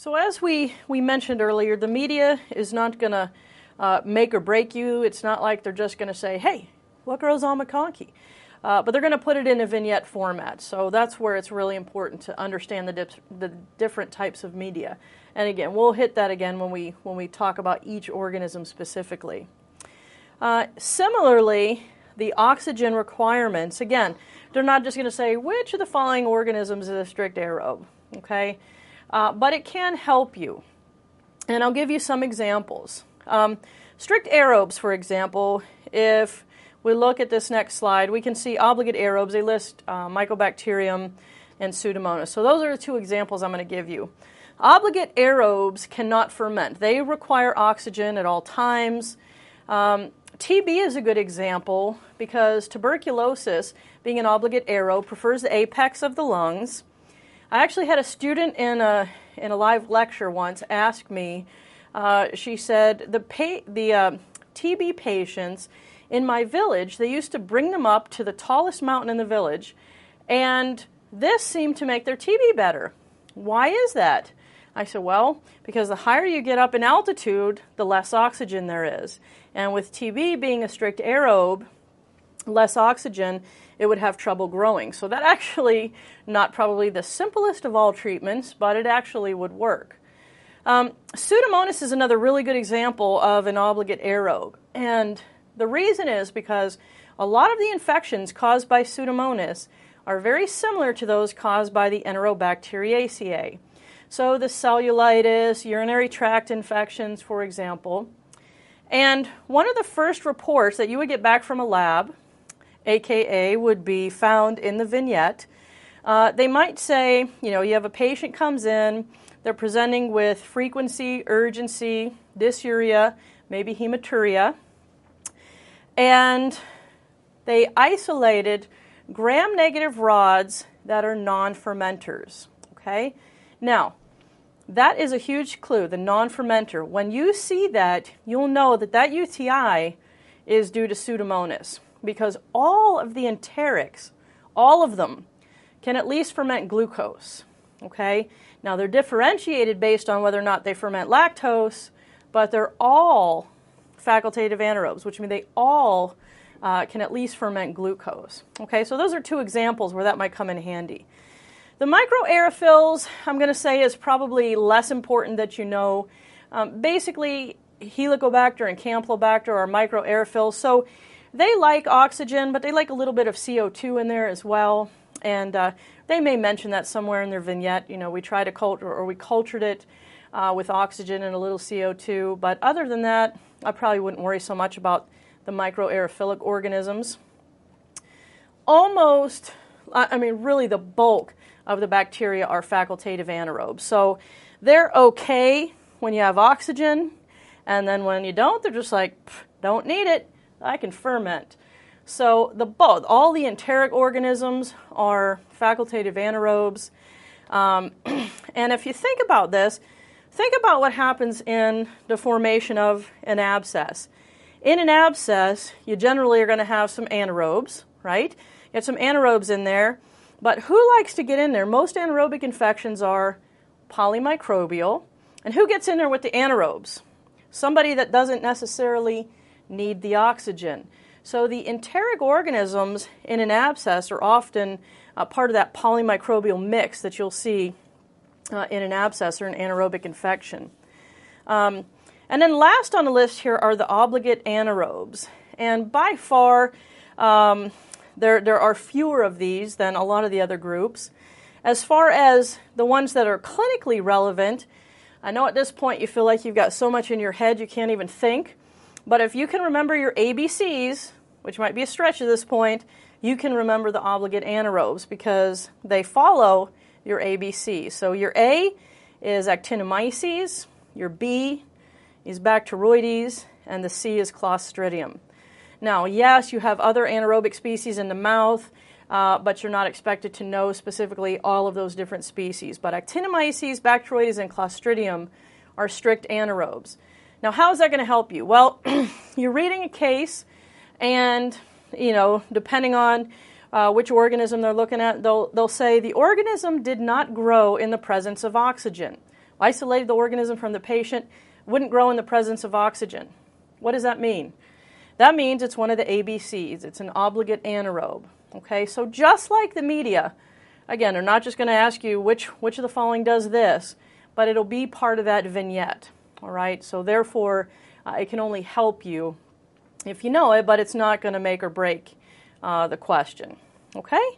So as we mentioned earlier, the media is not going to make or break you. It's not like they're just going to say, hey, what grows on McConkey? But they're going to put it in a vignette format. So that's where it's really important to understand the different types of media. And again, we'll hit that again when we talk about each organism specifically. Similarly, the oxygen requirements, again, they're not just going to say, which of the following organisms is a strict aerobe, okay? But it can help you. And I'll give you some examples. Strict aerobes, for example, if we look at this next slide, we can see obligate aerobes. They list Mycobacterium and Pseudomonas. So those are the two examples I'm going to give you. Obligate aerobes cannot ferment. They require oxygen at all times. TB is a good example because tuberculosis, being an obligate aerobe, prefers the apex of the lungs. I actually had a student in a live lecture once ask me, she said, the TB patients in my village, they used to bring them up to the tallest mountain in the village, and this seemed to make their TB better. Why is that? I said, well, because the higher you get up in altitude, the less oxygen there is. And with TB being a strict aerobe, less oxygen, it would have trouble growing. So that actually, not probably the simplest of all treatments, but it actually would work. Pseudomonas is another really good example of an obligate aerobe. And the reason is because a lot of the infections caused by Pseudomonas are very similar to those caused by the Anaerobacteriaceae. So the cellulitis, urinary tract infections, for example. And one of the first reports that you would get back from a lab, AKA, would be found in the vignette. They might say, you have a patient comes in, they're presenting with frequency, urgency, dysuria, maybe hematuria, and they isolated gram-negative rods that are non-fermenters, okay? Now, that is a huge clue, the non-fermenter. When you see that, you'll know that that UTI is due to Pseudomonas, because all of the enterics, all of them, can at least ferment glucose, okay? Now, they're differentiated based on whether or not they ferment lactose, but they're all facultative anaerobes, which means they all can at least ferment glucose, okay? So those are two examples where that might come in handy. The microaerophils, I'm going to say, is probably less important that you know. Basically, Helicobacter and Campylobacter are microaerophils, so they like oxygen, but they like a little bit of CO2 in there as well. And they may mention that somewhere in their vignette. We try to culture, or we cultured it with oxygen and a little CO2. But other than that, I probably wouldn't worry so much about the microaerophilic organisms. Really the bulk of the bacteria are facultative anaerobes. So they're okay when you have oxygen, and then when you don't, they're just like, don't need it, I can ferment. So all the enteric organisms are facultative anaerobes. And if you think about this, think about what happens in the formation of an abscess. In an abscess, you generally are going to have some anaerobes, right? You have some anaerobes in there. But who likes to get in there? Most anaerobic infections are polymicrobial. And who gets in there with the anaerobes? Somebody that doesn't necessarily need the oxygen. So the enteric organisms in an abscess are often part of that polymicrobial mix that you'll see in an abscess or an anaerobic infection. And then last on the list here are the obligate anaerobes. And by far, there are fewer of these than a lot of the other groups. As far as the ones that are clinically relevant, I know at this point you feel like you've got so much in your head you can't even think. But if you can remember your ABCs, which might be a stretch at this point, you can remember the obligate anaerobes because they follow your ABC. So your A is actinomyces, your B is Bacteroides, and the C is Clostridium. Now, yes, you have other anaerobic species in the mouth, but you're not expected to know specifically all of those different species. But actinomyces, Bacteroides, and Clostridium are strict anaerobes. Now, how is that going to help you? Well, you're reading a case, and, depending on which organism they're looking at, they'll say the organism did not grow in the presence of oxygen. Isolated the organism from the patient, wouldn't grow in the presence of oxygen. What does that mean? That means it's one of the ABCs. It's an obligate anaerobe. Okay, so just like the media, again, they're not just going to ask you which of the following does this, but it'll be part of that vignette. All right, so therefore, it can only help you if you know it, but it's not going to make or break the question. Okay?